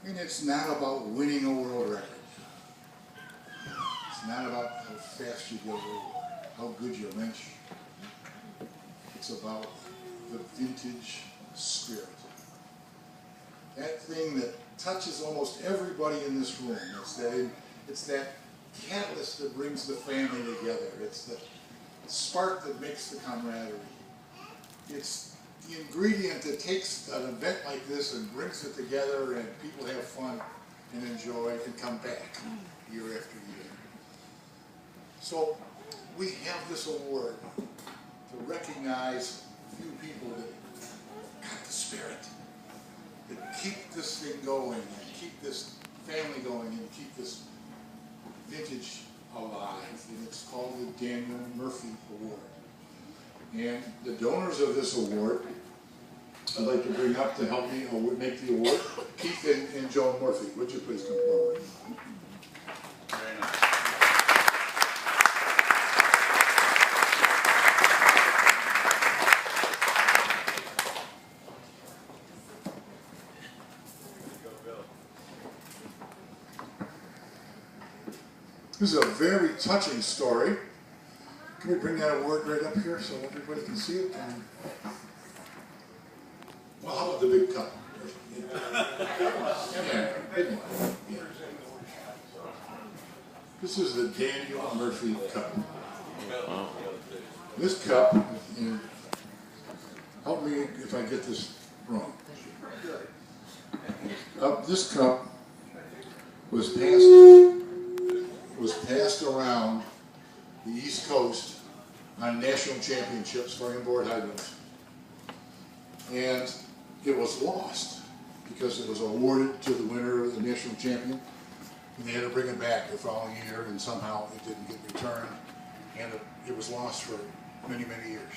And it's not about winning a world record. It's not about how fast you go or how good you wrench. It's about the vintage spirit. That thing that touches almost everybody in this room. It's that catalyst that brings the family together. It's the spark that makes the camaraderie. It's the ingredient that takes an event like this and brings it together, and people have fun and enjoy and come back year after year. So we have this award to recognize a few people that got the spirit, that keep this thing going and keep this family going and keep this vintage alive. And it's called the Daniel Murphy Award. And the donors of this award, I'd like to bring up to help me make the award, Keith and Joan Murphy. Would you please come forward? Very nice. This is a very touching story. Can we bring that award right up here so everybody can see it? Well, how about the big cup? Yeah. This is the Daniel Murphy Cup. This cup, help me if I get this wrong. This cup was passed around the East Coast on national championships for inboard hydrants. And it was lost because it was awarded to the winner of the national champion. And they had to bring it back the following year, and somehow it didn't get returned. And it was lost for many, many years.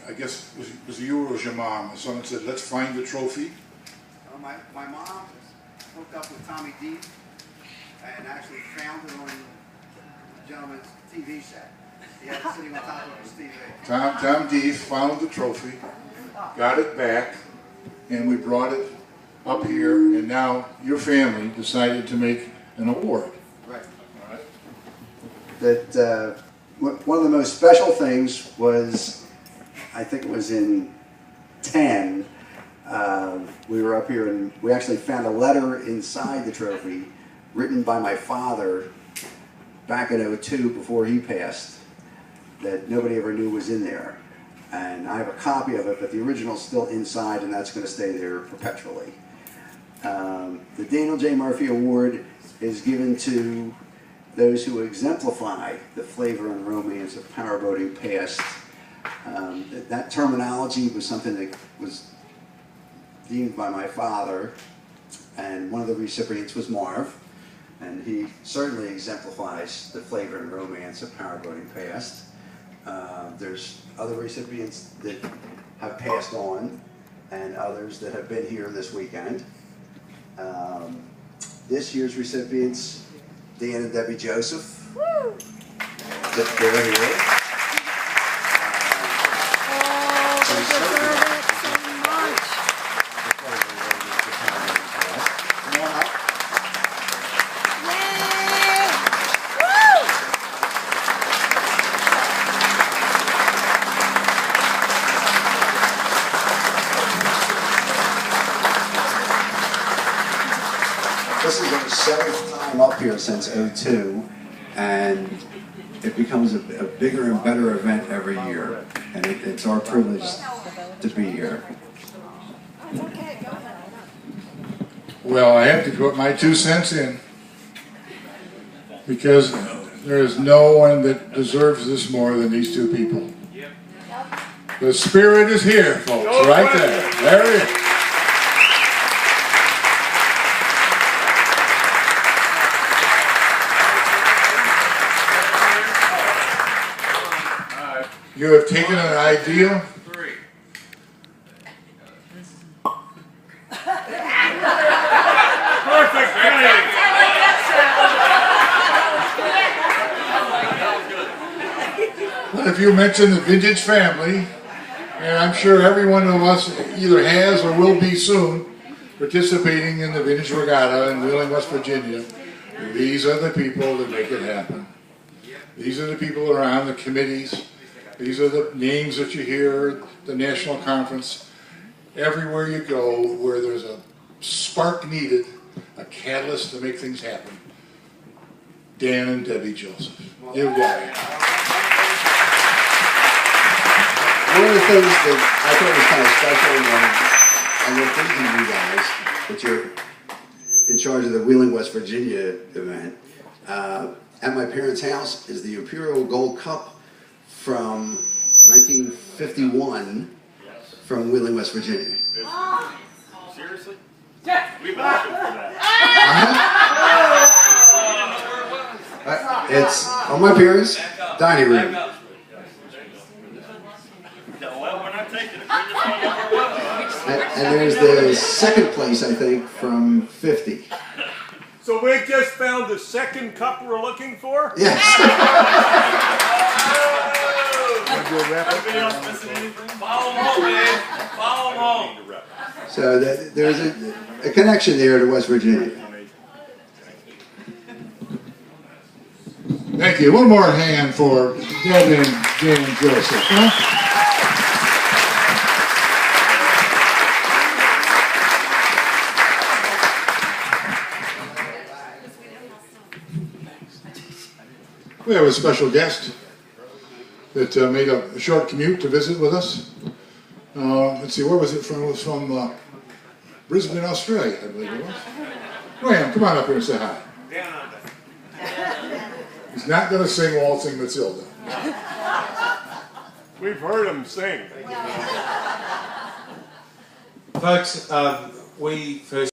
I guess it was you or was your mom? Someone said, let's find the trophy. My mom hooked up with Tommy Deep and actually found it on the gentleman's TV set. He had it sitting on top of his TV. Tom Deef found the trophy, got it back, and we brought it up here, and now your family decided to make an award. Right. All right. That one of the most special things was, I think it was in 10, we were up here and we actually found a letter inside the trophy written by my father back in '02 before he passed that nobody ever knew was in there. And I have a copy of it, but the original's still inside, and that's going to stay there perpetually. The Daniel J. Murphy Award is given to those who exemplify the flavor and romance of powerboating past. That terminology was something that was deemed by my father, and one of the recipients was Marv, and he certainly exemplifies the flavor and romance of powerboating past. There's other recipients that have passed on, and others that have been here this weekend. This year's recipients, Dan and Debbie Joseph. Woo! They're here. This is our seventh time up here since '02, and it becomes a bigger and better event every year, and it's our privilege to be here. Well, I have to put my 2 cents in, because there is no one that deserves this more than these two people. The spirit is here, folks, right there. There it is. You have taken an idea. Well, if you mention the vintage family, And I'm sure every one of us either has or will be soon participating in the Vintage Regatta in Wheeling, West Virginia. These are the people that make it happen. These are the people that are on the committees. These are the names that you hear at the National Conference. Everywhere you go where there's a spark needed, a catalyst to make things happen. Dan and Debbie Joseph. You've got it. One of the things that I thought was kind of special, and we're thanking you guys that you're in charge of the Wheeling, West Virginia event. At my parents' house is the Imperial Gold Cup from 1951 from Wheeling, West Virginia. Seriously? Yeah. We've been looking for that. It's on my parents' dining room. Well, we're not taking it. We just want to know where it was. And there's the second place, I think, from 50. So we just found the second cup we're looking for? Yes. Anybody else missing anything? Follow them home, man. Follow them home. So there's a connection there to West Virginia. Thank you. One more hand for Deb and Dan Joseph. Huh? We have a special guest that made a short commute to visit with us. Let's see, where was it from? It was from Brisbane, Australia, I believe it was. Graham, come on up here and say hi. He's not going to sing Waltzing Matilda. We've heard him sing. Folks, we first